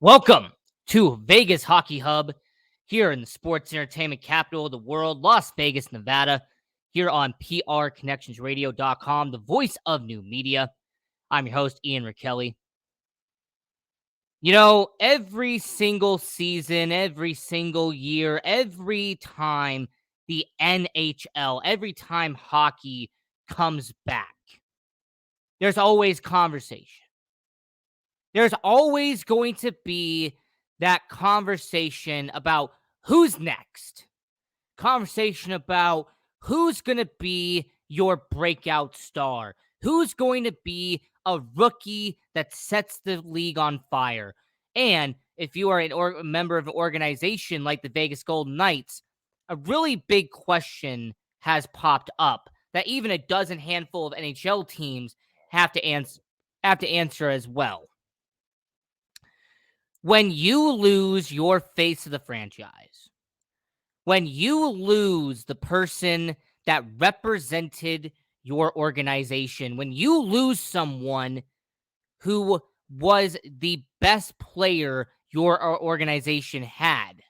Welcome to Vegas Hockey Hub here in the sports entertainment capital of the world, Las Vegas, Nevada, here on PRConnectionsRadio.com, the voice of new media. I'm your host, Ian Rachiele. You know, every single season, every single year, every time the NHL, every time hockey comes back, there's always conversation. There's always going to be that conversation about who's next. Conversation about who's going to be your breakout star. Who's going to be a rookie that sets the league on fire. And if you are a member of an organization like the Vegas Golden Knights, a really big question has popped up that even a dozen handful of NHL teams have to answer as well. When you lose your face of the franchise, when you lose the person that represented your organization, when you lose someone who was the best player your organization had,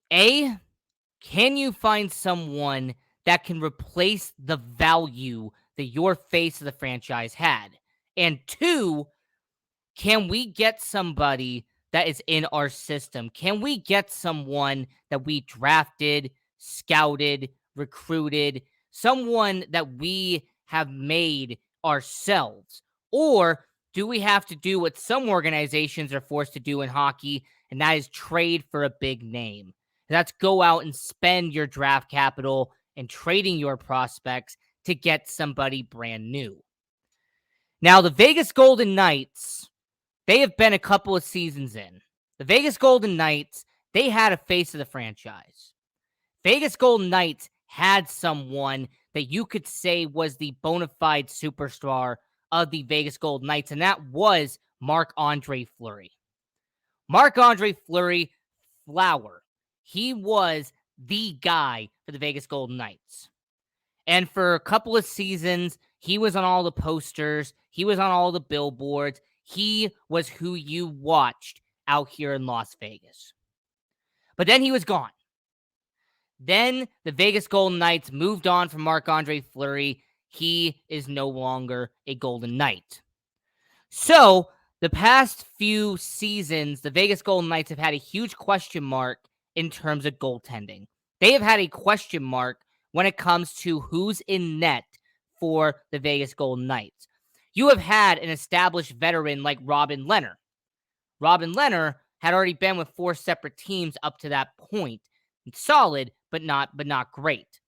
can you find someone that can replace the value that your face of the franchise had? And two, can we get somebody that is in our system? Can we get someone that we drafted, scouted, recruited, someone that we have made ourselves? Or do we have to do what some organizations are forced to do in hockey, and that is trade for a big name? That's go out and spend your draft capital and trading your prospects to get somebody brand new. Now, the Vegas Golden Knights, they have been a couple of seasons in. The Vegas Golden Knights, they had a face of the franchise. Vegas Golden Knights had someone that you could say was the bona fide superstar of the Vegas Golden Knights, and that was Marc-Andre Fleury. Marc-Andre Fleury, Flower. He was the guy for the Vegas Golden Knights. And for a couple of seasons, he was on all the posters. He was on all the billboards. He was who you watched out here in Las Vegas. But then he was gone. Then the Vegas Golden Knights moved on from Marc-Andre Fleury. He is no longer a Golden Knight. So the past few seasons, the Vegas Golden Knights have had a huge question mark in terms of goaltending. They have had a question mark when it comes to who's in net for the Vegas Golden Knights. You have had an established veteran like Robin Lehner. Robin Lehner had already been with 4 separate teams up to that point. It's solid, but not great.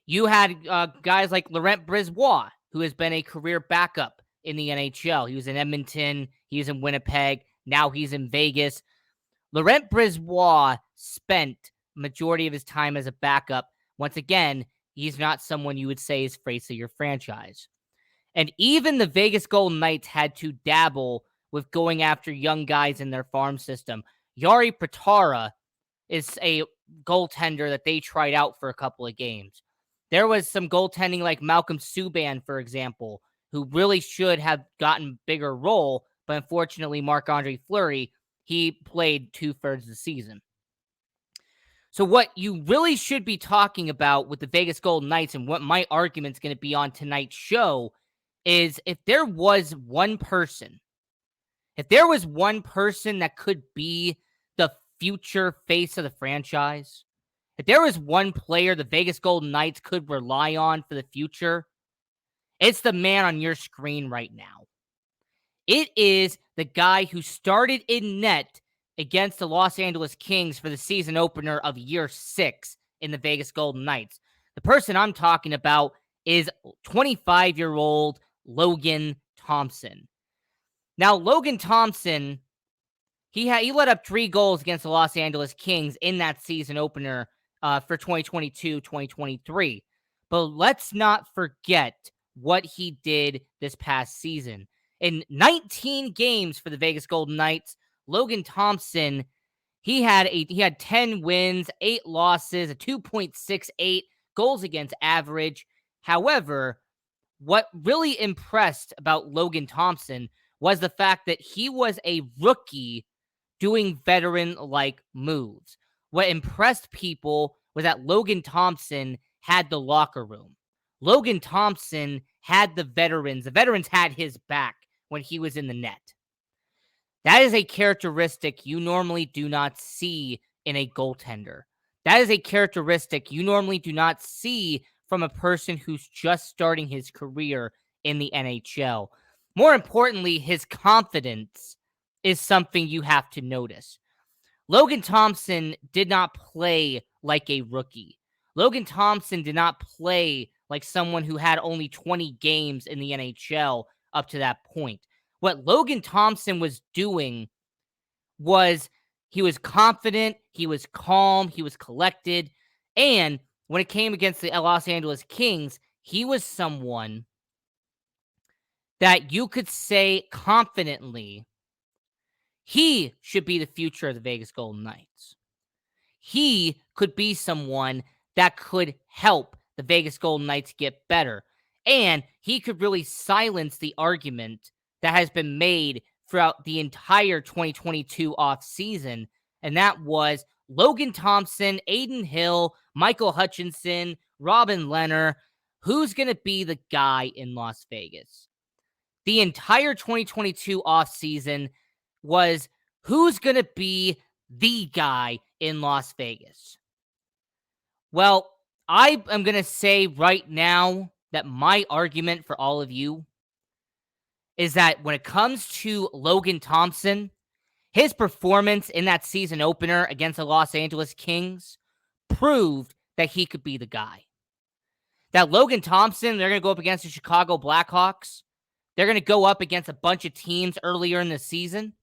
You had guys like Laurent Brisebois, who has been a career backup in the NHL. He was in Edmonton, he was in Winnipeg, now he's in Vegas. Laurent Brisebois spent majority of his time as a backup. Once again, he's not someone you would say is face of your franchise. And even the Vegas Golden Knights had to dabble with going after young guys in their farm system. Jari Patara is a goaltender that they tried out for a couple of games. There was some goaltending like Malcolm Subban, for example, who really should have gotten a bigger role, but unfortunately Marc-Andre Fleury, he played 2/3 of the season. So what you really should be talking about with the Vegas Golden Knights, and what my argument's going to be on tonight's show, is if there was one person that could be the future face of the franchise, if there was one player the Vegas Golden Knights could rely on for the future, it's the man on your screen right now. It is the guy who started in net against the Los Angeles Kings for the season opener of year 6 in the Vegas Golden Knights. The person I'm talking about is 25-year-old Logan Thompson. Now, Logan Thompson, he let up 3 goals against the Los Angeles Kings in that season opener for 2022-2023. But let's not forget what he did this past season. In 19 games for the Vegas Golden Knights, Logan Thompson, he had 10 wins, 8 losses, a 2.68 goals against average. However, what really impressed about Logan Thompson was the fact that he was a rookie doing veteran-like moves. What impressed people was that Logan Thompson had the locker room. Logan Thompson had the veterans. The veterans had his back when he was in the net. That is a characteristic you normally do not see in a goaltender. That is a characteristic you normally do not see from a person who's just starting his career in the NHL. More importantly, his confidence is something you have to notice. Logan Thompson did not play like a rookie. Logan Thompson did not play like someone who had only 20 games in the NHL up to that point. What Logan Thompson was doing was he was confident, he was calm, he was collected, and when it came against the Los Angeles Kings, he was someone that you could say confidently he should be the future of the Vegas Golden Knights. He could be someone that could help the Vegas Golden Knights get better. And he could really silence the argument that has been made throughout the entire 2022 offseason. And that was Logan Thompson, Adin Hill, Michael Hutchinson, Robin Lehner. Who's going to be the guy in Las Vegas? The entire 2022 offseason was who's going to be the guy in Las Vegas. Well, I am going to say right now that my argument for all of you is that when it comes to Logan Thompson, his performance in that season opener against the Los Angeles Kings proved that he could be the guy. That Logan Thompson, they're going to go up against the Chicago Blackhawks. They're going to go up against a bunch of teams earlier in the season.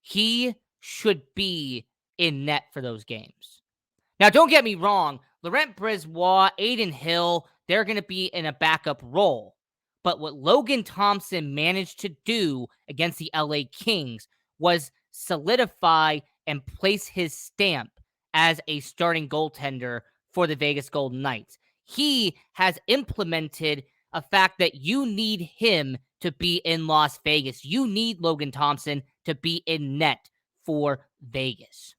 He should be in net for those games. Now, don't get me wrong. Laurent Brossoit, Adin Hill, they're going to be in a backup role. But what Logan Thompson managed to do against the LA Kings was solidify and place his stamp as a starting goaltender for the Vegas Golden Knights. He has implemented a fact that you need him to be in Las Vegas. You need Logan Thompson to be in net for Vegas.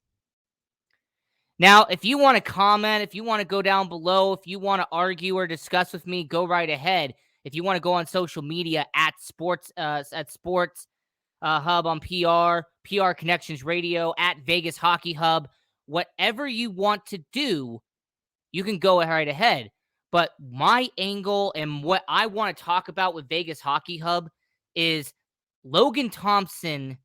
Now, if you want to comment, if you want to go down below, if you want to argue or discuss with me, go right ahead. If you want to go on social media at Sports Hub on PR Connections Radio, at Vegas Hockey Hub, whatever you want to do, you can go right ahead. But my angle and what I want to talk about with Vegas Hockey Hub is Logan Thompson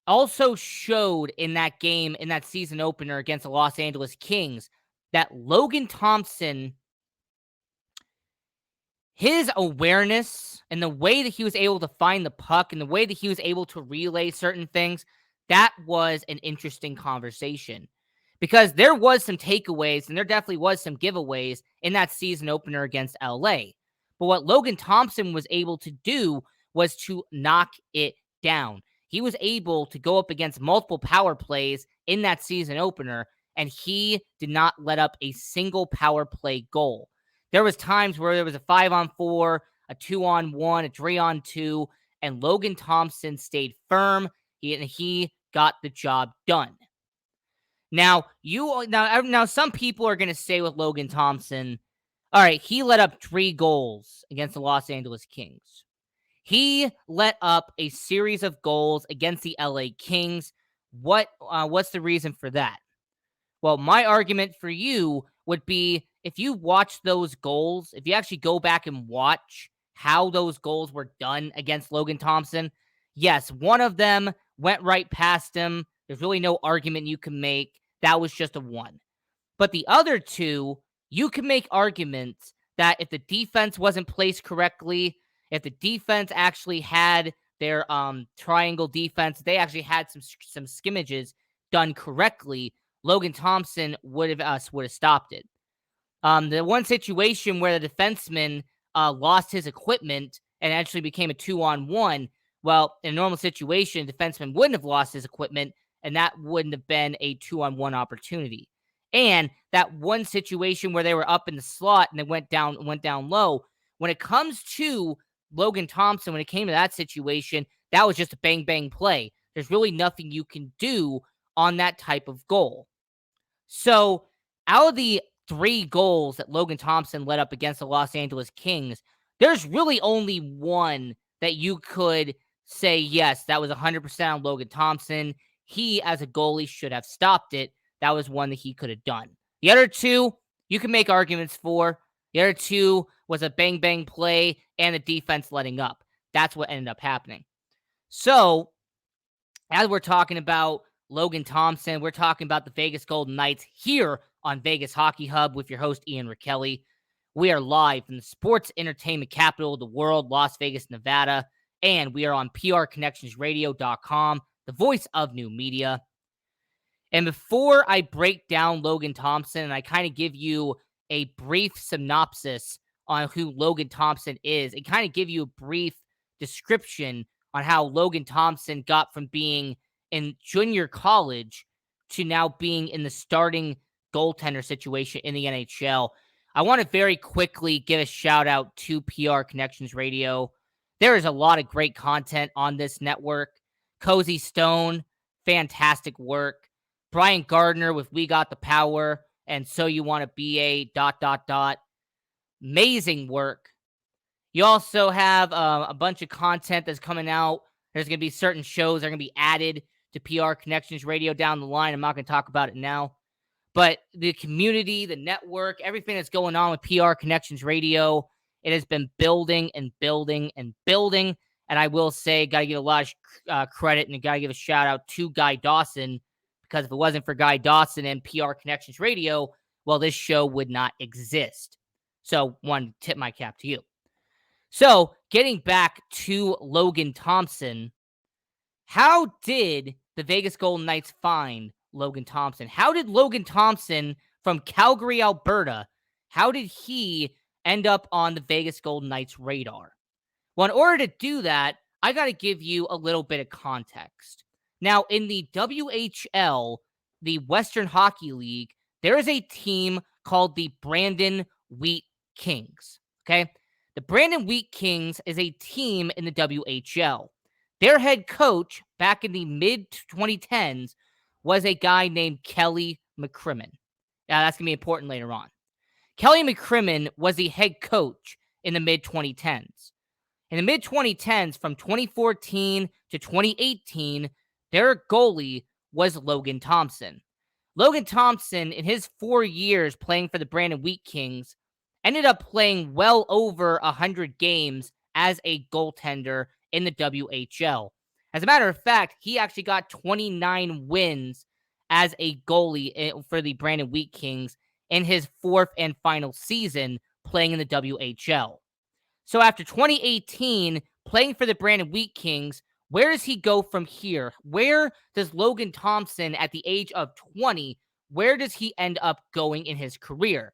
also showed in that game, in that season opener against the Los Angeles Kings, that Logan Thompson, his awareness and the way that he was able to find the puck and the way that he was able to relay certain things, that was an interesting conversation. Because there was some takeaways and there definitely was some giveaways in that season opener against LA. But what Logan Thompson was able to do was to knock it down. He was able to go up against multiple power plays in that season opener, and he did not let up a single power play goal. There was times where there was a 5-on-4, a 2-on-1, a 3-on-2, and Logan Thompson stayed firm, and he got the job done. Now, some people are going to say with Logan Thompson, all right, he let up 3 goals against the Los Angeles Kings. He let up a series of goals against the LA Kings. What's the reason for that? Well, my argument for you would be if you watch those goals, if you actually go back and watch how those goals were done against Logan Thompson, yes, one of them went right past him. There's really no argument you can make. That was just a 1. But the other 2, you can make arguments that if the defense wasn't placed correctly, if the defense actually had their triangle defense, they actually had some scrimmages done correctly, Logan Thompson would have stopped it. The one situation where the defenseman lost his equipment and actually became a 2-on-1, well, in a normal situation, the defenseman wouldn't have lost his equipment, and that wouldn't have been a 2-on-1 opportunity. And that one situation where they were up in the slot and they went down low, when it comes to Logan Thompson, when it came to that situation, that was just a bang-bang play. There's really nothing you can do on that type of goal. So out of the 3 goals that Logan Thompson led up against the Los Angeles Kings, there's really only one that you could say, yes, that was 100% on Logan Thompson. He, as a goalie, should have stopped it. That was one that he could have done. The other 2, you can make arguments for. The other 2 was a bang-bang play and the defense letting up. That's what ended up happening. So, as we're talking about Logan Thompson, we're talking about the Vegas Golden Knights here on Vegas Hockey Hub with your host, Ian Rachiele. We are live from the sports entertainment capital of the world, Las Vegas, Nevada, and we are on prconnectionsradio.com, the voice of new media. And before I break down Logan Thompson and I kind of give you a brief synopsis on who Logan Thompson is, and kind of give you a brief description on how Logan Thompson got from being in junior college to now being in the starting goaltender situation in the NHL, I want to very quickly give a shout out to PR Connections Radio. There is a lot of great content on this network. Cozy Stone, fantastic work. Brian Gardner with We Got the Power and So You Want to Be a ... Amazing work. You also have a bunch of content that's coming out. There's going to be certain shows that are going to be added to PR Connections Radio down the line. I'm not going to talk about it now. But the community, the network, everything that's going on with PR Connections Radio, it has been building and building and building. And I will say, got to give a lot of credit and got to give a shout out to Guy Dawson, because if it wasn't for Guy Dawson and PR Connections Radio, well, this show would not exist. So, one, tip my cap to you. So, getting back to Logan Thompson, how did the Vegas Golden Knights find Logan Thompson? How did Logan Thompson from Calgary, Alberta, how did he end up on the Vegas Golden Knights radar? Well, in order to do that, I got to give you a little bit of context. Now, in the WHL, the Western Hockey League, there is a team called the Brandon Wheat Kings, okay? The Brandon Wheat Kings is a team in the WHL. Their head coach back in the mid-2010s was a guy named Kelly McCrimmon. That's going to be important later on. Kelly McCrimmon was the head coach in the mid-2010s. In the mid-2010s, from 2014 to 2018, their goalie was Logan Thompson. Logan Thompson, in his 4 years playing for the Brandon Wheat Kings, ended up playing well over 100 games as a goaltender in the WHL. As a matter of fact, he actually got 29 wins as a goalie for the Brandon Wheat Kings in his 4th and final season playing in the WHL. So after 2018, playing for the Brandon Wheat Kings, where does he go from here? Where does Logan Thompson, at the age of 20, where does he end up going in his career?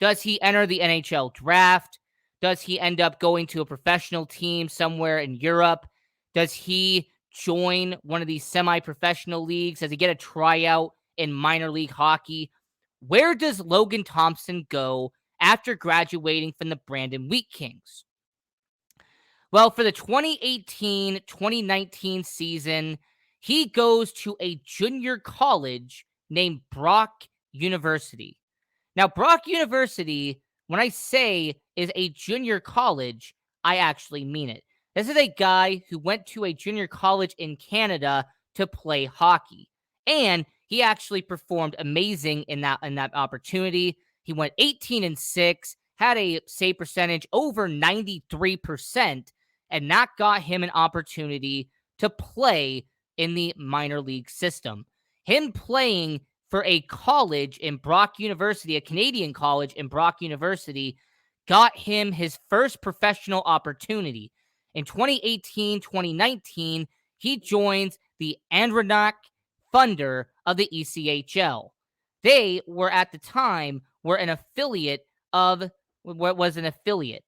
Does he enter the NHL draft? Does he end up going to a professional team somewhere in Europe? Does he join one of these semi-professional leagues? Does he get a tryout in minor league hockey? Where does Logan Thompson go after graduating from the Brandon Wheat Kings? Well, for the 2018-2019 season, he goes to a junior college named Brock University. Now, Brock University, when I say is a junior college, I actually mean it. This is a guy who went to a junior college in Canada to play hockey. And he actually performed amazing in that opportunity. He went 18-6, had a save percentage over 93%, and that got him an opportunity to play in the minor league system. Him playing for a college in Brock University, a Canadian college in Brock University, got him his first professional opportunity. In 2018-2019, he joins the Adirondack Thunder of the ECHL. They were at the time an affiliate of what was an affiliate.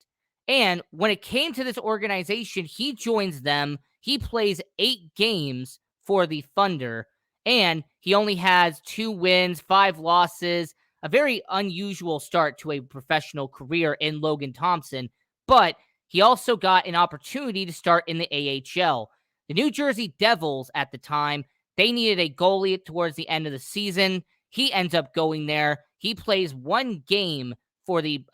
And when it came to this organization, he joins them. He plays 8 games for the Thunder, and he only has 2 wins, 5 losses, a very unusual start to a professional career in Logan Thompson, but he also got an opportunity to start in the AHL. The New Jersey Devils at the time, they needed a goalie towards the end of the season. He ends up going there. He plays one game for the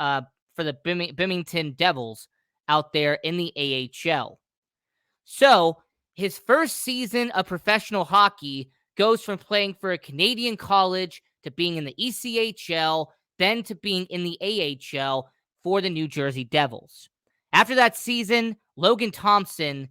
Binghamton Devils out there in the AHL. So his first season of professional hockey goes from playing for a Canadian college to being in the ECHL, then to being in the AHL for the New Jersey Devils. After that season, Logan Thompson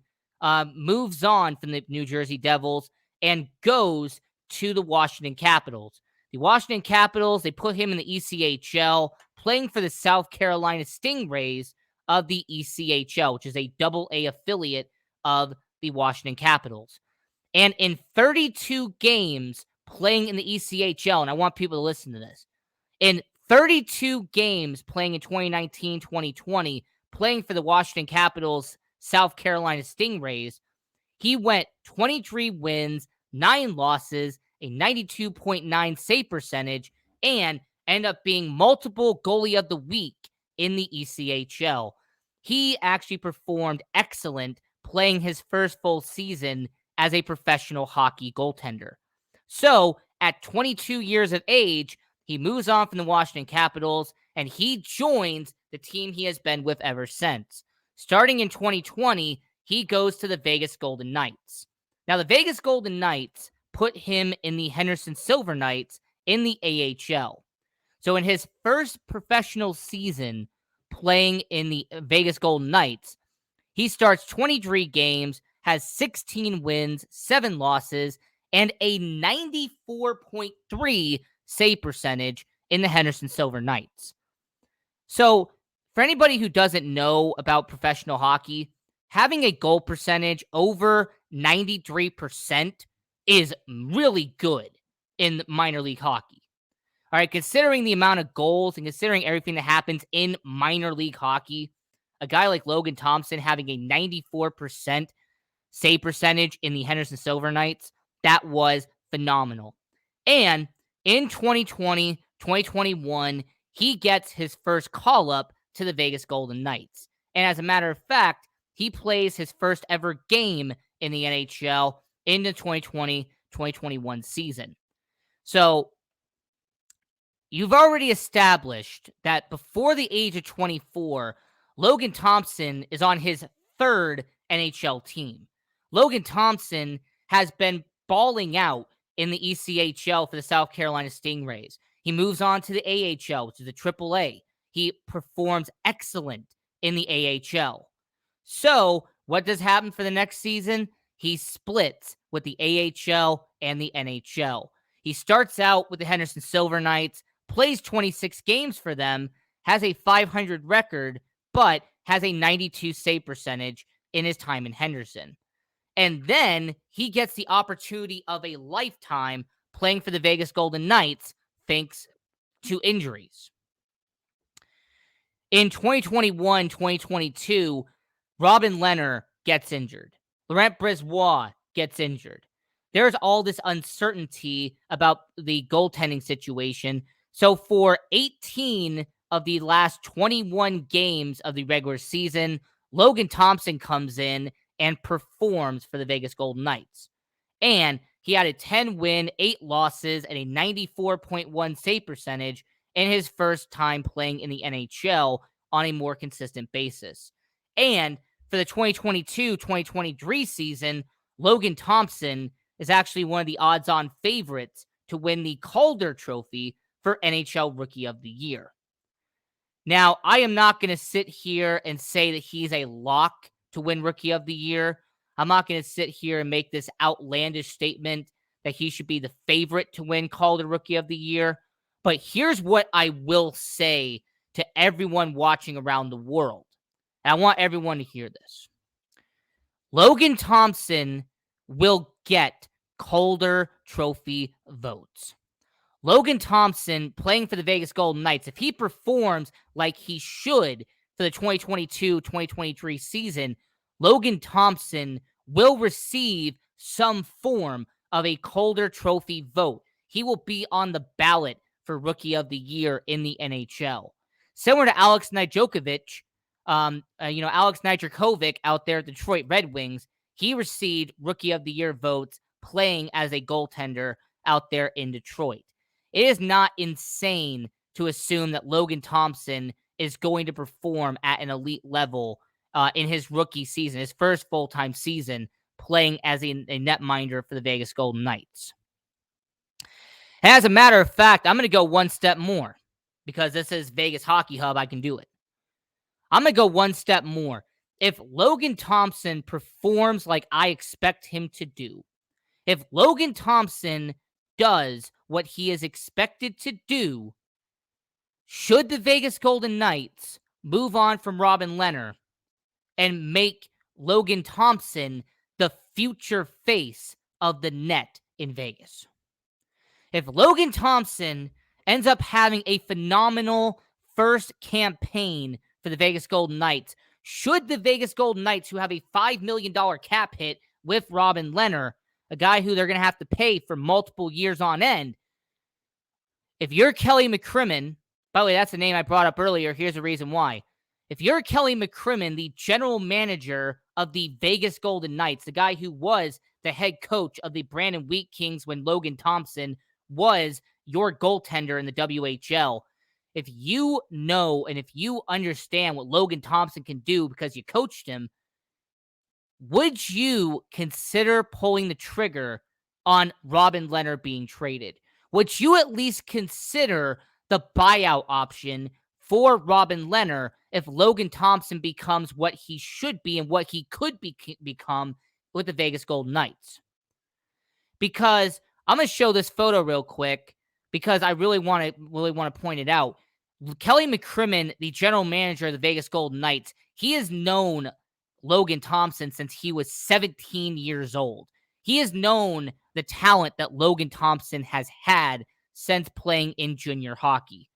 moves on from the New Jersey Devils and goes to the Washington Capitals. The Washington Capitals, they put him in the ECHL, playing for the South Carolina Stingrays of the ECHL, which is a AA affiliate of the Washington Capitals. And in 32 games playing in the ECHL, and I want people to listen to this, in 32 games playing in 2019-2020, playing for the Washington Capitals, South Carolina Stingrays, he went 23 wins, 9 losses, a 92.9 save percentage, and ended up being multiple goalie of the week in the ECHL. He actually performed excellent playing his first full season as a professional hockey goaltender. So, at 22 years of age, he moves on from the Washington Capitals, and he joins the team he has been with ever since. Starting in 2020, he goes to the Vegas Golden Knights. Now, the Vegas Golden Knights put him in the Henderson Silver Knights in the AHL. So, in his first professional season playing in the Vegas Golden Knights, he starts 23 games, has 16 wins, 7 losses, and a 94.3 save percentage in the Henderson Silver Knights. So, for anybody who doesn't know about professional hockey, having a goal percentage over 93% is really good in minor league hockey. All right, considering the amount of goals and considering everything that happens in minor league hockey, a guy like Logan Thompson having a 94% save percentage in the Henderson Silver Knights, that was phenomenal. And in 2020, 2021, he gets his first call-up to the Vegas Golden Knights. And as a matter of fact, he plays his first ever game in the NHL in the 2020-2021 season. So, you've already established that before the age of 24, Logan Thompson is on his third NHL team. Logan Thompson has been balling out in the ECHL for the South Carolina Stingrays. He moves on to the AHL, which is the AAA. He performs excellent in the AHL. So, what does happen for the next season? He splits with the AHL and the NHL. He starts out with the Henderson Silver Knights, plays 26 games for them, has a .500 record, but has a 92 save percentage in his time in Henderson. And then he gets the opportunity of a lifetime playing for the Vegas Golden Knights thanks to injuries. In 2021-2022, Robin Lehner gets injured. Laurent Brossoit gets injured. There's all this uncertainty about the goaltending situation. So for 18 of the last 21 games of the regular season, Logan Thompson comes in and performs for the Vegas Golden Knights. And he had a 10-win, 8 losses, and a 94.1 save percentage in his first time playing in the NHL on a more consistent basis. And for the 2022-2023 season, Logan Thompson is actually one of the odds-on favorites to win the Calder Trophy for NHL Rookie of the Year. Now, I am not going to sit here and say that he's a lock to win Rookie of the Year. I'm not going to sit here and make this outlandish statement that he should be the favorite to win Calder Rookie of the Year. But here's what I will say to everyone watching around the world. And I want everyone to hear this. Logan Thompson will get Calder Trophy votes. Logan Thompson playing for the Vegas Golden Knights, if he performs like he should for the 2022-2023 season, Logan Thompson will receive some form of a Calder Trophy vote. He will be on the ballot for Rookie of the Year in the NHL. Similar to Alex Nedeljkovic, Alex Nitricovic out there at the Detroit Red Wings, he received Rookie of the Year votes playing as a goaltender out there in Detroit. It is not insane to assume that Logan Thompson is going to perform at an elite level in his rookie season, his first full-time season, playing as a netminder for the Vegas Golden Knights. As a matter of fact, I'm going to go one step more because this is Vegas Hockey Hub. I can do it. I'm going to go one step more. If Logan Thompson performs like I expect him to do, if Logan Thompson does what he is expected to do, should the Vegas Golden Knights move on from Robin Lehner and make Logan Thompson the future face of the net in Vegas? If Logan Thompson ends up having a phenomenal first campaign for the Vegas Golden Knights, should the Vegas Golden Knights, who have a $5 million cap hit with Robin Lehner, a guy who they're going to have to pay for multiple years on end, if you're Kelly McCrimmon, by the way, that's the name I brought up earlier, here's the reason why. If you're Kelly McCrimmon, the general manager of the Vegas Golden Knights, the guy who was the head coach of the Brandon Wheat Kings when Logan Thompson was your goaltender in the WHL, if you know and if you understand what Logan Thompson can do because you coached him, would you consider pulling the trigger on Robin Lehner being traded? Would you at least consider the buyout option for Robin Lehner if Logan Thompson becomes what he should be and what he could become with the Vegas Golden Knights? Because I'm going to show this photo real quick because I really want to point it out. Kelly McCrimmon, the general manager of the Vegas Golden Knights, he has known Logan Thompson since he was 17 years old. He has known the talent that Logan Thompson has had since playing in junior hockey.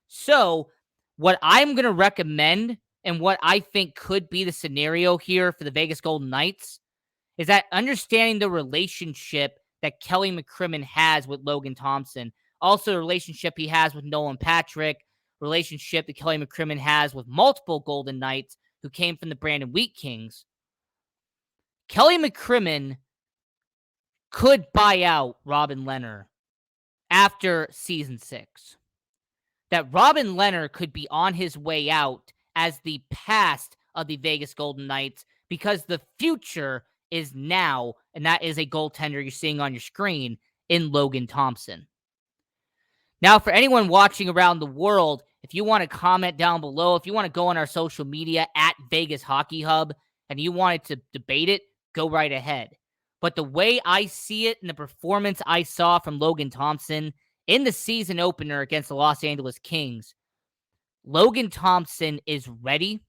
So what I'm going to recommend and what I think could be the scenario here for the Vegas Golden Knights is that understanding the relationship that Kelly McCrimmon has with Logan Thompson, also the relationship he has with Nolan Patrick, relationship that Kelly McCrimmon has with multiple Golden Knights who came from the Brandon Wheat Kings, Kelly McCrimmon could buy out Robin Lehner after season 6. That Robin Lehner could be on his way out as the past of the Vegas Golden Knights because the future is now, and that is a goaltender you're seeing on your screen in Logan Thompson. Now, for anyone watching around the world, if you want to comment down below, if you want to go on our social media at Vegas Hockey Hub and you wanted to debate it, go right ahead. But the way I see it and the performance I saw from Logan Thompson in the season opener against the Los Angeles Kings, Logan Thompson is ready,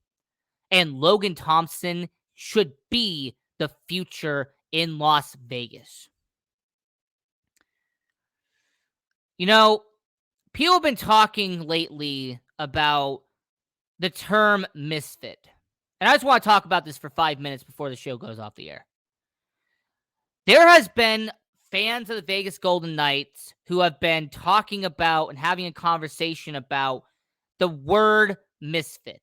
and Logan Thompson should be the future in Las Vegas. You know, people have been talking lately about the term misfit. And I just want to talk about this for 5 minutes before the show goes off the air. There has been fans of the Vegas Golden Knights who have been talking about and having a conversation about the word misfit.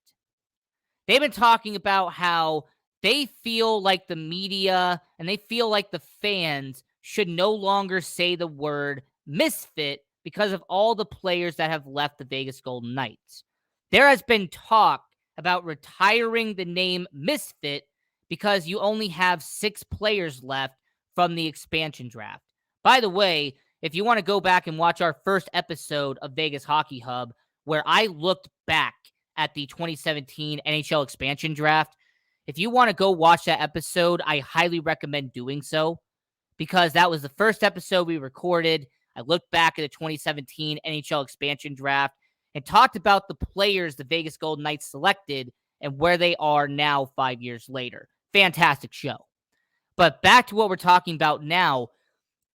They've been talking about how they feel like the media and they feel like the fans should no longer say the word misfit because of all the players that have left the Vegas Golden Knights. There has been talk about retiring the name misfit because you only have 6 players left from the expansion draft. By the way, if you want to go back and watch our first episode of Vegas Hockey Hub, where I looked back at the 2017 NHL expansion draft, if you want to go watch that episode, I highly recommend doing so because that was the first episode we recorded. I looked back at the 2017 NHL expansion draft and talked about the players the Vegas Golden Knights selected and where they are now 5 years later. Fantastic show. But back to what we're talking about now,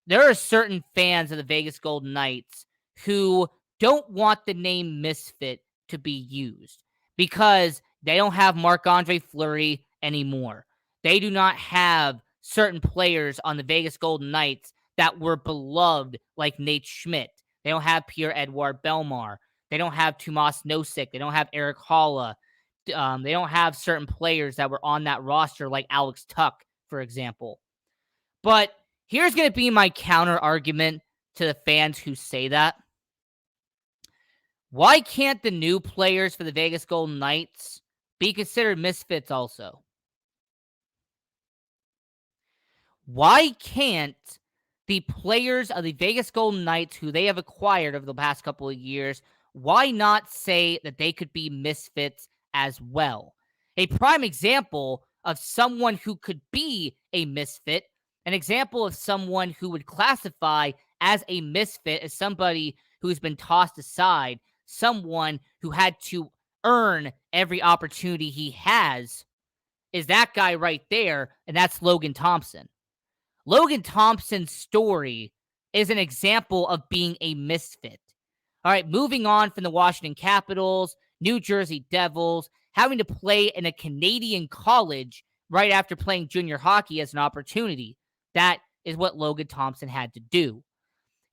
there are certain fans of the Vegas Golden Knights who don't want the name misfit to be used because they don't have Marc-Andre Fleury anymore. They do not have certain players on the Vegas Golden Knights that were beloved like Nate Schmidt. They don't have Pierre-Edouard Bellemare. They don't have Tomas Nosek. They don't have Eric Holla. They don't have certain players that were on that roster, like Alex Tuck, for example. But here's going to be my counter argument to the fans who say that. Why can't the new players for the Vegas Golden Knights be considered misfits also? Why can't the players of the Vegas Golden Knights who they have acquired over the past couple of years, why not say that they could be misfits as well? A prime example of someone who could be a misfit, an example of someone who would classify as a misfit, as somebody who's been tossed aside, someone who had to earn every opportunity he has, is that guy right there, and that's Logan Thompson. Logan Thompson's story is an example of being a misfit. All right, moving on from the Washington Capitals, New Jersey Devils, having to play in a Canadian college right after playing junior hockey as an opportunity. That is what Logan Thompson had to do.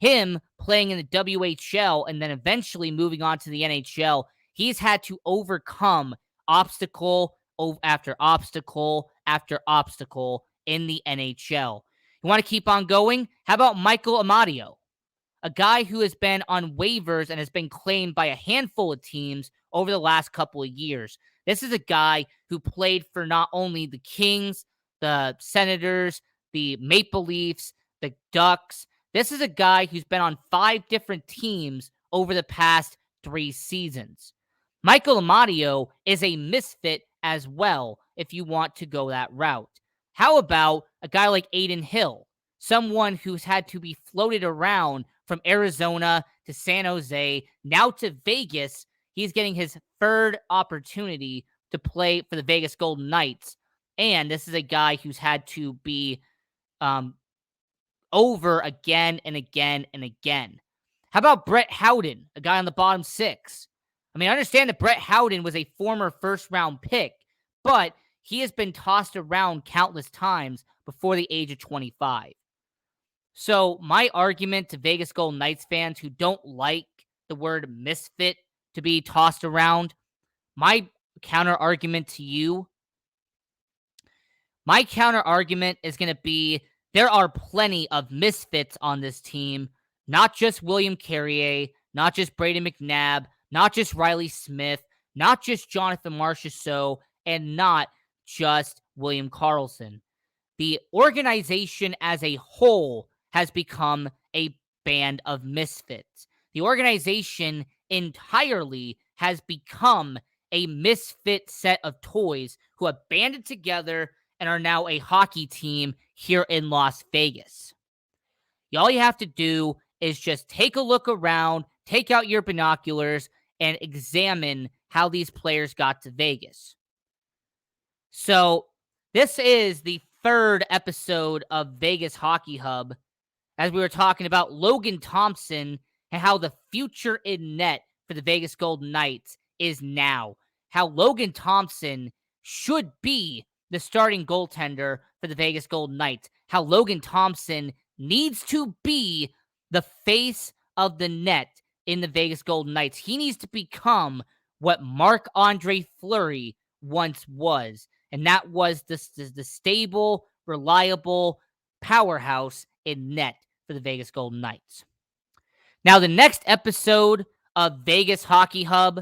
Him playing in the WHL and then eventually moving on to the NHL, he's had to overcome obstacle after obstacle after obstacle in the NHL. You want to keep on going? How about Michael Amadio? A guy who has been on waivers and has been claimed by a handful of teams over the last couple of years. This is a guy who played for not only the Kings, the Senators, the Maple Leafs, the Ducks. This is a guy who's been on 5 different teams over the past 3 seasons. Michael Amadio is a misfit as well, if you want to go that route. How about a guy like Adin Hill, someone who's had to be floated around from Arizona to San Jose, now to Vegas? He's getting his 3rd opportunity to play for the Vegas Golden Knights. And this is a guy who's had to be over again and again and again. How about Brett Howden, a guy on the bottom 6? I mean, I understand that Brett Howden was a former first-round pick, but he has been tossed around countless times before the age of 25. So my argument to Vegas Golden Knights fans who don't like the word misfit to be tossed around, my counter argument to you, my counter argument is going to be there are plenty of misfits on this team, not just William Carrier, not just Braden McNabb, not just Riley Smith, not just Jonathan Marchessault, and not just William Karlsson. The organization as a whole has become a band of misfits. The organization entirely has become a misfit set of toys who have banded together and are now a hockey team here in Las Vegas. All you have to do is just take a look around, take out your binoculars, and examine how these players got to Vegas. So this is the 3rd episode of Vegas Hockey Hub, as we were talking about Logan Thompson and how the future in net for the Vegas Golden Knights is now. How Logan Thompson should be the starting goaltender for the Vegas Golden Knights. How Logan Thompson needs to be the face of the net in the Vegas Golden Knights. He needs to become what Marc-Andre Fleury once was. And that was the stable, reliable powerhouse in net for the Vegas Golden Knights. Now, the next episode of Vegas Hockey Hub,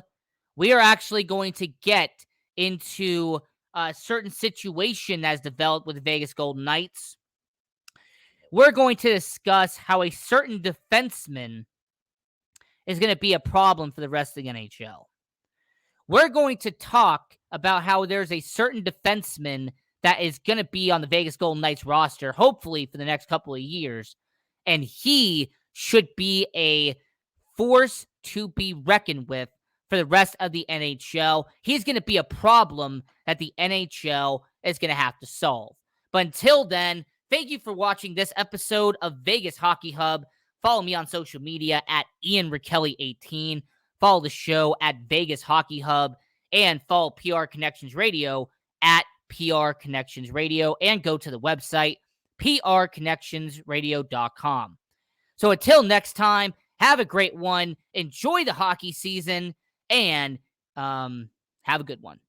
we are actually going to get into a certain situation that has developed with the Vegas Golden Knights. We're going to discuss how a certain defenseman is going to be a problem for the rest of the NHL. We're going to talk about how there's a certain defenseman that is going to be on the Vegas Golden Knights roster, hopefully for the next couple of years, and he should be a force to be reckoned with for the rest of the NHL. He's going to be a problem that the NHL is going to have to solve. But until then, thank you for watching this episode of Vegas Hockey Hub. Follow me on social media at IanRachiele18. Follow the show at Vegas Hockey Hub, and follow PR Connections Radio at PR Connections Radio, and go to the website, prconnectionsradio.com. So until next time, have a great one, enjoy the hockey season, and have a good one.